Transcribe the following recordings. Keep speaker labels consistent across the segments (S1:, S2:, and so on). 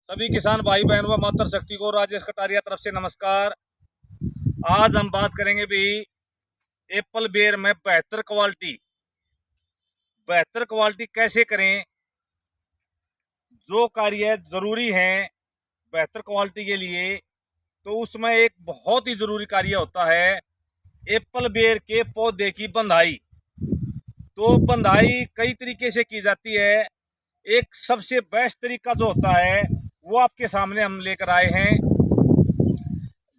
S1: सभी किसान भाई बहन व मातर शक्ति को राजेश कटारिया तरफ से नमस्कार। आज हम बात करेंगे भी एप्पल बेर में बेहतर क्वालिटी कैसे करें। जो कार्य जरूरी हैं बेहतर क्वालिटी के लिए, तो उसमें एक बहुत ही जरूरी कार्य होता है एप्पल बेर के पौधे की बंधाई। तो बंधाई कई तरीके से की जाती है। एक सबसे बेस्ट तरीका जो होता है वो आपके सामने हम लेकर आए हैं।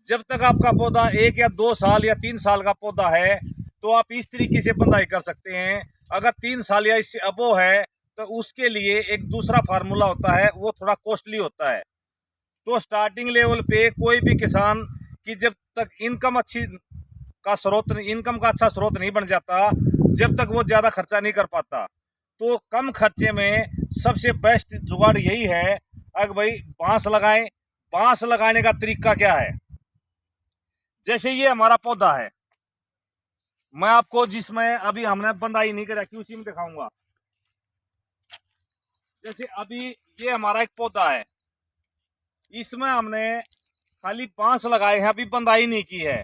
S1: जब तक आपका पौधा 1 या 2 साल या 3 साल का पौधा है तो आप इस तरीके से बंधाई कर सकते हैं। अगर 3 साल या इससे अबो है तो उसके लिए एक दूसरा फार्मूला होता है, वो थोड़ा कॉस्टली होता है। तो स्टार्टिंग लेवल पे कोई भी किसान की जब तक इनकम का अच्छा स्रोत नहीं बन जाता, जब तक वो ज़्यादा खर्चा नहीं कर पाता, तो कम खर्चे में सबसे बेस्ट जुगाड़ यही है अगर भाई बांस लगाएं। बांस लगाने का तरीका क्या है, जैसे ये हमारा पौधा है, मैं आपको जिसमें अभी हमने बंदाई नहीं कर रखी उसी में दिखाऊंगा। जैसे अभी ये हमारा एक पौधा है, इसमें हमने खाली बांस लगाए हैं, अभी बंदाई नहीं की है।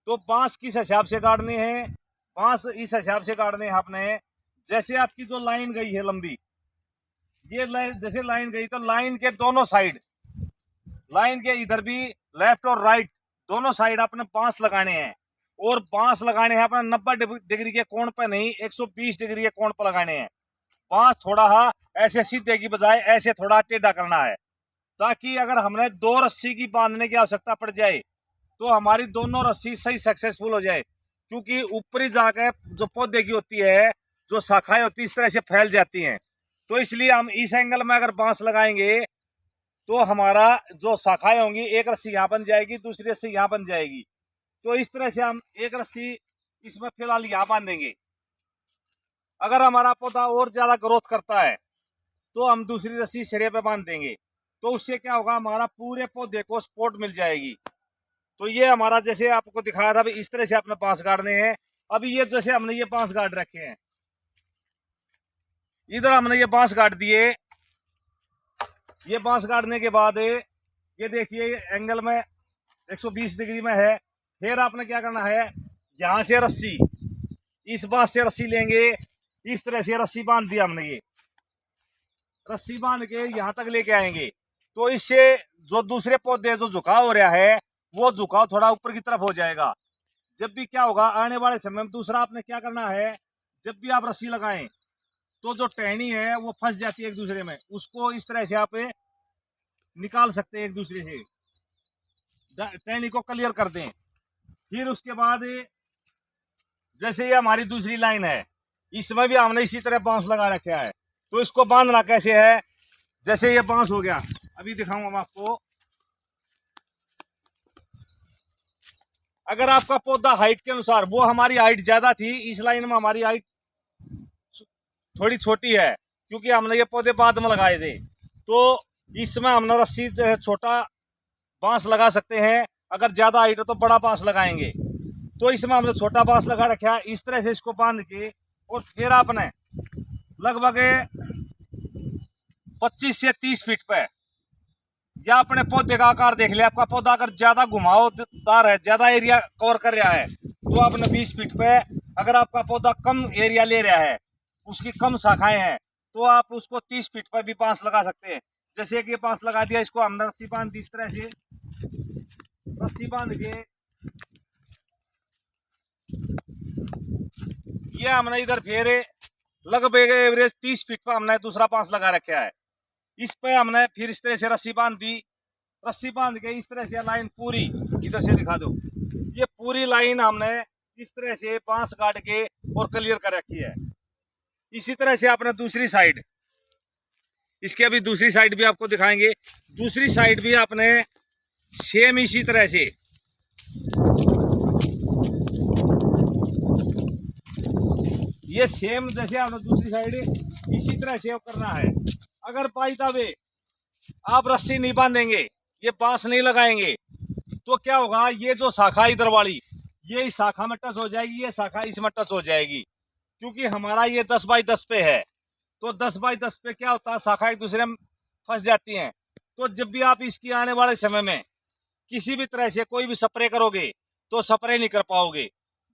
S1: तो बांस किस हिसाब से गाड़ने हैं, बांस इस हिसाब से गाड़ने हैं आपने। जैसे आपकी जो लाइन गई है लंबी, ये लाइन जैसे लाइन गई तो लाइन के दोनों साइड, लाइन के इधर भी लेफ्ट और राइट दोनों साइड आपने बांस लगाने हैं। और बांस लगाने हैं अपने 90 डिग्री के कोण पर नहीं, 120 डिग्री के कोण पर लगाने हैं। बांस थोड़ा ऐसे सीधे की बजाय ऐसे थोड़ा टेढ़ा करना है, ताकि अगर हमने 2 रस्सी की बांधने की आवश्यकता पड़ जाए तो हमारी दोनों रस्सी सही सक्सेसफुल हो जाए। क्योंकि ऊपरी जाकर जो पौधे की होती है, जो शाखाएं होती है, इस तरह से फैल जाती हैं। तो इसलिए हम इस एंगल में अगर बांस लगाएंगे तो हमारा जो शाखाएं होंगी, एक रस्सी यहाँ बन जाएगी, दूसरी रस्सी यहाँ बन जाएगी। तो इस तरह से हम एक रस्सी इसमें फिलहाल यहाँ बांधेंगे। अगर हमारा पौधा और ज्यादा ग्रोथ करता है तो हम दूसरी रस्सी सिरे पे बांध देंगे। तो उससे क्या होगा, हमारा पूरे पौधे को सपोर्ट मिल जाएगी। तो ये हमारा जैसे आपको दिखाया था, इस तरह से आपने बांस गाड़ने हैं। अभी ये जैसे हमने ये बांस गाड़ रखे हैं, इधर हमने ये बांस गाड़ दिए। ये बांस गाड़ने के बाद ये देखिए एंगल में 120 डिग्री में है। फिर आपने क्या करना है, यहां से रस्सी, इस बांस से रस्सी लेंगे, इस तरह से रस्सी बांध दी हमने। ये रस्सी बांध के यहां तक लेके आएंगे। तो इससे जो दूसरे पौधे जो झुकाव हो रहा है, वो झुकाव थोड़ा ऊपर की तरफ हो जाएगा। जब भी क्या होगा आने वाले समय में, दूसरा आपने क्या करना है, जब भी आप रस्सी लगाएं तो जो टहनी है वो फंस जाती है एक दूसरे में, उसको इस तरह से आप निकाल सकते हैं, एक दूसरे से टहनी को क्लियर कर दें। फिर उसके बाद जैसे ये हमारी दूसरी लाइन है, इसमें भी हमने इसी तरह बांस लगा रखा है। तो इसको बांधना कैसे है, जैसे ये बांस हो गया, अभी दिखाऊंगा मैं आपको। अगर आपका पौधा हाइट के अनुसार, वो हमारी हाइट ज्यादा थी, इस लाइन में हमारी हाइट थोड़ी छोटी है क्योंकि हमने ये पौधे बाद में लगाए थे। तो इसमें हमने रस्सी छोटा बांस लगा सकते हैं, अगर ज्यादा हाइट हो तो बड़ा बांस लगाएंगे। तो इसमें हमने छोटा बांस लगा रखा है। इस तरह से इसको बांध के और फिर आपने लगभग 25 से 30 फीट पे, या अपने पौधे का आकार देख लिया, आपका पौधा अगर ज्यादा घुमावदार है, ज्यादा एरिया कवर कर रहा है, तो आपने 20 फीट पे, अगर आपका पौधा कम एरिया ले रहा है, उसकी कम शाखाएं हैं, तो आप उसको 30 फीट पर भी बांस लगा सकते हैं। जैसे कि ये बांस लगा दिया, इसको हमने रस्सी बांध दी, इस तरह से रस्सी बांध के ये हमने इधर फिर लगभग एवरेज 30 फीट पर हमने दूसरा बांस लगा रखा है। इस पे हमने फिर इस तरह से रस्सी बांध दी। रस्सी बांध के इस तरह से लाइन पूरी, इधर से दिखा दो, ये पूरी लाइन हमने इस तरह से बांस काट के और क्लियर कर रखी है। इसी तरह से आपने दूसरी साइड, इसके अभी दूसरी साइड भी आपको दिखाएंगे। दूसरी साइड भी आपने सेम इसी तरह से, ये सेम जैसे आपने दूसरी साइड इसी तरह से करना है। अगर बाई वे आप रस्सी नहीं बांधेंगे, ये बांस नहीं लगाएंगे, तो क्या होगा, ये जो शाखा इधर वाली, ये इस शाखा में टच हो जाएगी, ये शाखा इसमें टच हो जाएगी। क्योंकि हमारा ये 10 बाई 10 पे है, तो 10 बाई 10 पे क्या होता है, शाखा एक दूसरे में फंस जाती हैं। तो जब भी आप इसकी आने वाले समय में किसी भी तरह से कोई भी स्प्रे करोगे तो स्प्रे नहीं कर पाओगे।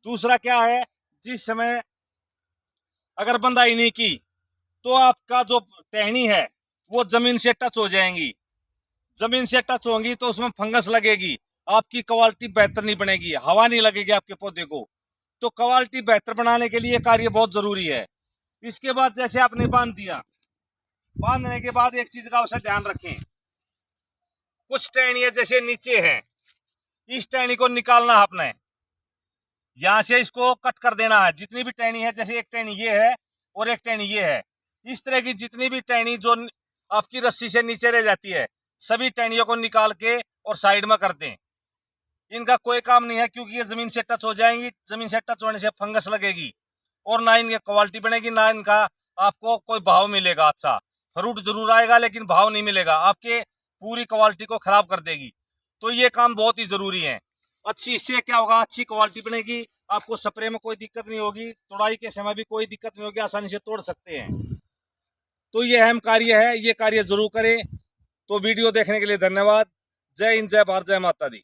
S1: दूसरा क्या है, जिस समय अगर बंदाई नहीं की तो आपका जो टहनी है वो जमीन से टच हो जाएंगी। जमीन से टच होंगी तो उसमें फंगस लगेगी, आपकी क्वालिटी बेहतर नहीं बनेगी, हवा नहीं लगेगी आपके पौधे को। तो क्वालिटी बेहतर बनाने के लिए कार्य बहुत जरूरी है। इसके बाद जैसे आपने बांध दिया, बांधने के बाद एक चीज का अवश्य ध्यान रखें, कुछ टहनियां जैसे नीचे है, इस टहनी को निकालना है आपने, यहां से इसको कट कर देना है। जितनी भी टहनी है, जैसे एक टहनी ये है और एक टहनी ये है, इस तरह की जितनी भी टहनी जो आपकी रस्सी से नीचे रह जाती है, सभी टहनियों को निकाल के और साइड में कर दें। इनका कोई काम नहीं है, क्योंकि ये जमीन से टच हो जाएंगी। जमीन से टच होने से फंगस लगेगी और ना इनकी क्वालिटी बनेगी, ना इनका आपको कोई भाव मिलेगा। अच्छा फ्रूट जरूर आएगा लेकिन भाव नहीं मिलेगा, आपके पूरी क्वालिटी को खराब कर देगी। तो ये काम बहुत ही जरूरी है। अच्छी, इससे क्या होगा, अच्छी क्वालिटी बनेगी, आपको स्प्रे में कोई दिक्कत नहीं होगी, तोड़ाई के समय भी कोई दिक्कत नहीं होगी, आसानी से तोड़ सकते हैं। तो ये अहम कार्य है, ये कार्य जरूर करें। तो वीडियो देखने के लिए धन्यवाद। जय हिंद, जय भारत, जय माता दी।